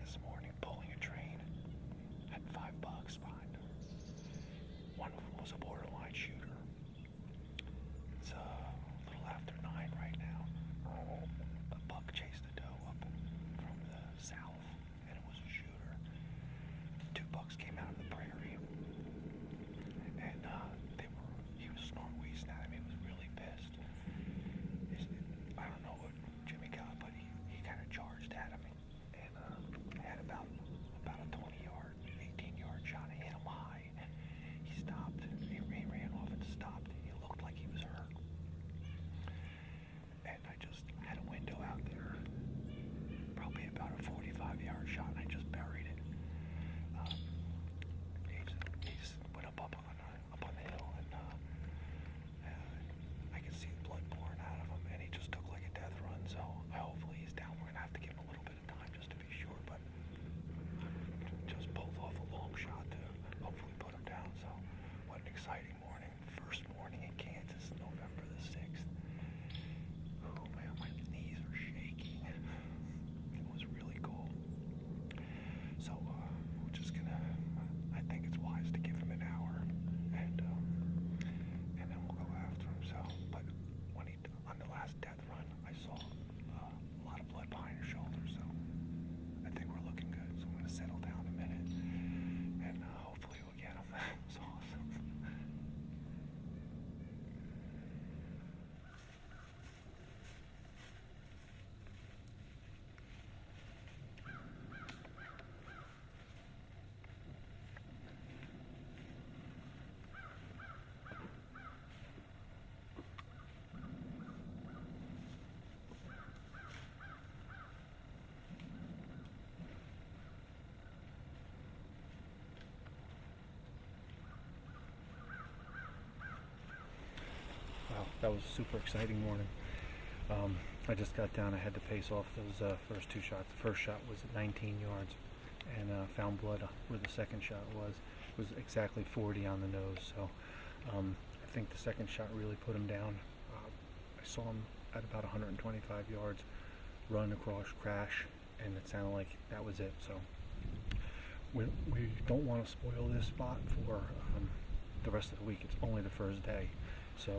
this morning pulling a train. Had $5 behind her. One of them was a borderline shooter. It's a little after 9 right now. A buck chased a doe up from the south, and it was a shooter. 2 bucks came out of the prairie, and he was snorting wheezing at him. He was really pissed. I don't know what Jimmy got, but he kind of charged at him, and had about a 20-yard, 18-yard shot. I hit him high. He stopped. He ran off and stopped. He looked like he was hurt. And I just had a window out there, probably about a 45-yard shot, and I just buried it. He just went up on the hill, and I could see the blood pouring out of him, and he just took like a death run. So hopefully he's down. We're gonna have to give him a little bit of time just to be sure, but just pulled off a long shot to hopefully put him down. So what an exciting morning. First morning in Kansas, November the 6th. Oh man, my knees are shaking. It was really cool. So we're just gonna, I think it's wise to give him an hour, and then we'll go after him. So, but when on the last death run, I saw a lot of blood behind his shoulder, so I think we're looking good. So I'm gonna settle down a minute, and hopefully we'll get him. It's awesome. Wow, that was a super exciting morning. I just got down. I had to pace off those first 2 shots. The first shot was at 19 yards, and found blood where the second shot was. It was exactly 40 on the nose. So I think the second shot really put him down. I saw him at about 125 yards, run across, crash, and it sounded like that was it. So we don't want to spoil this spot for the rest of the week. It's only the first day. So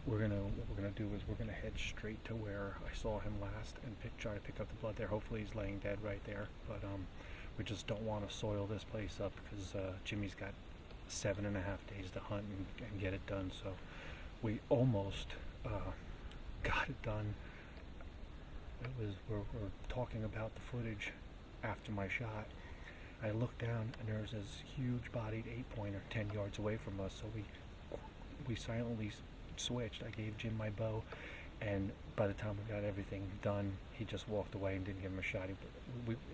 what we're gonna do is we're gonna head straight to where I saw him last and try to pick up the blood there. Hopefully he's laying dead right there, but we just don't want to soil this place up because Jimmy's got 7.5 days to hunt and get it done. So we almost got it done. We're talking about the footage after my shot. I looked down and there's this huge bodied 8-pointer 10 yards away from us. So we silently switched. I gave Jim my bow, and by the time we got everything done, he just walked away and didn't give him a shot.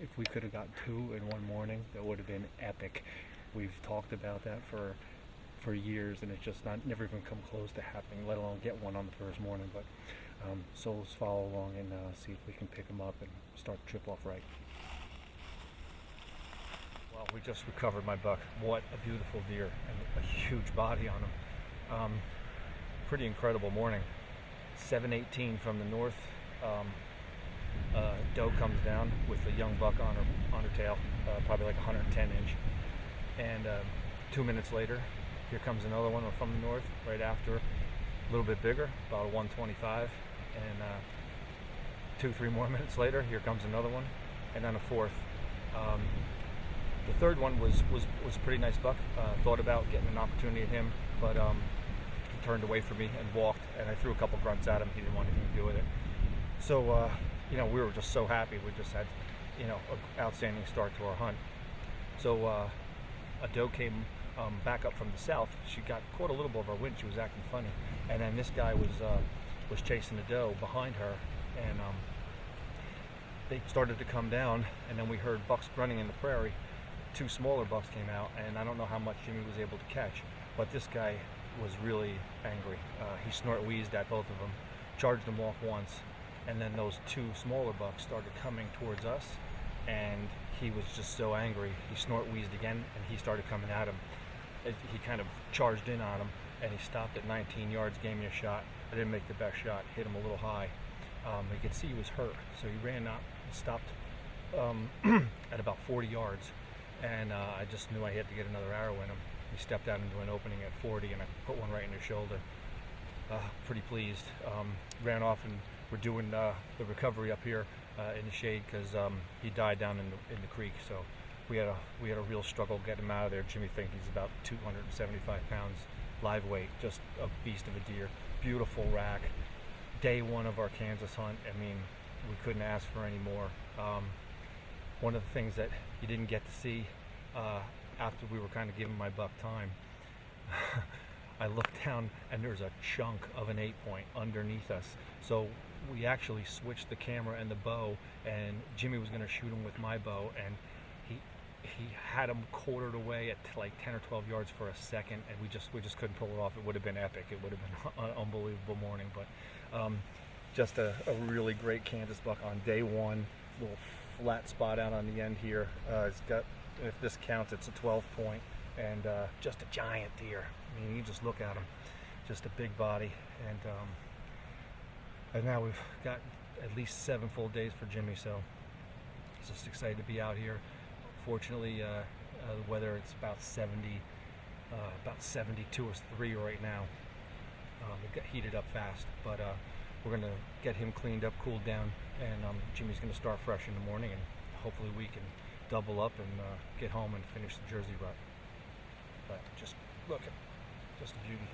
If we could have got 2 in one morning, that would have been epic. We've talked about that for years, and it's just never even come close to happening, let alone get one on the first morning. But so let's follow along and see if we can pick him up and start the trip off right. Well, we just recovered my buck. What a beautiful deer, and a huge body on him. Pretty incredible morning. 7:18 from the north. Doe comes down with a young buck on her tail, probably like 110 inch. And 2 minutes later, here comes another one from the north, right after, a little bit bigger, about a 125. And 2-3 more minutes later, here comes another one, and then a fourth. The third one was a pretty nice buck. Thought about getting an opportunity at him, but he turned away from me and walked, and I threw a couple grunts at him. He didn't want anything to do with it. So, we were just so happy. We just had, an outstanding start to our hunt. So a doe came back up from the south. She got caught a little bit of our wind. She was acting funny, and then this guy was chasing the doe behind her, and they started to come down, and then we heard bucks running in the prairie. 2 smaller bucks came out, and I don't know how much Jimmy was able to catch, but this guy was really angry. He snort-wheezed at both of them, charged them off once, and then those 2 smaller bucks started coming towards us, and he was just so angry. He snort-wheezed again, and he started coming at him. He kind of charged in on him, and he stopped at 19 yards, gave me a shot. I didn't make the best shot, hit him a little high. You could see he was hurt, so he ran up and stopped at about 40 yards, and I just knew I had to get another arrow in him. He stepped out into an opening at 40, and I put one right in his shoulder. Pretty pleased. Ran off, and we're doing the recovery up here in the shade because he died down in the creek. So we had a real struggle getting him out of there. Jimmy thinks he's about 275 pounds live weight, just a beast of a deer. Beautiful rack. Day one of our Kansas hunt. I mean, we couldn't ask for any more. One of the things that you didn't get to see after we were kind of giving my buck time, I looked down and there's a chunk of an 8-point underneath us. So we actually switched the camera and the bow, and Jimmy was going to shoot him with my bow, and he had him quartered away at like 10 or 12 yards for a second, and we just couldn't pull it off. It would have been epic. It would have been an unbelievable morning. But just a really great Kansas buck on day one. Little flat spot out on the end here. It's got, if this counts, it's a 12-point, and just a giant deer. I mean, you just look at him, just a big body, and now we've got at least 7 full days for Jimmy, so just excited to be out here. Fortunately, the weather, it's about 72 or 3 right now. It got heated up fast, but we're going to get him cleaned up, cooled down, and Jimmy's going to start fresh in the morning, and hopefully we can double up and get home and finish the Jersey rut. But just look at just a beauty.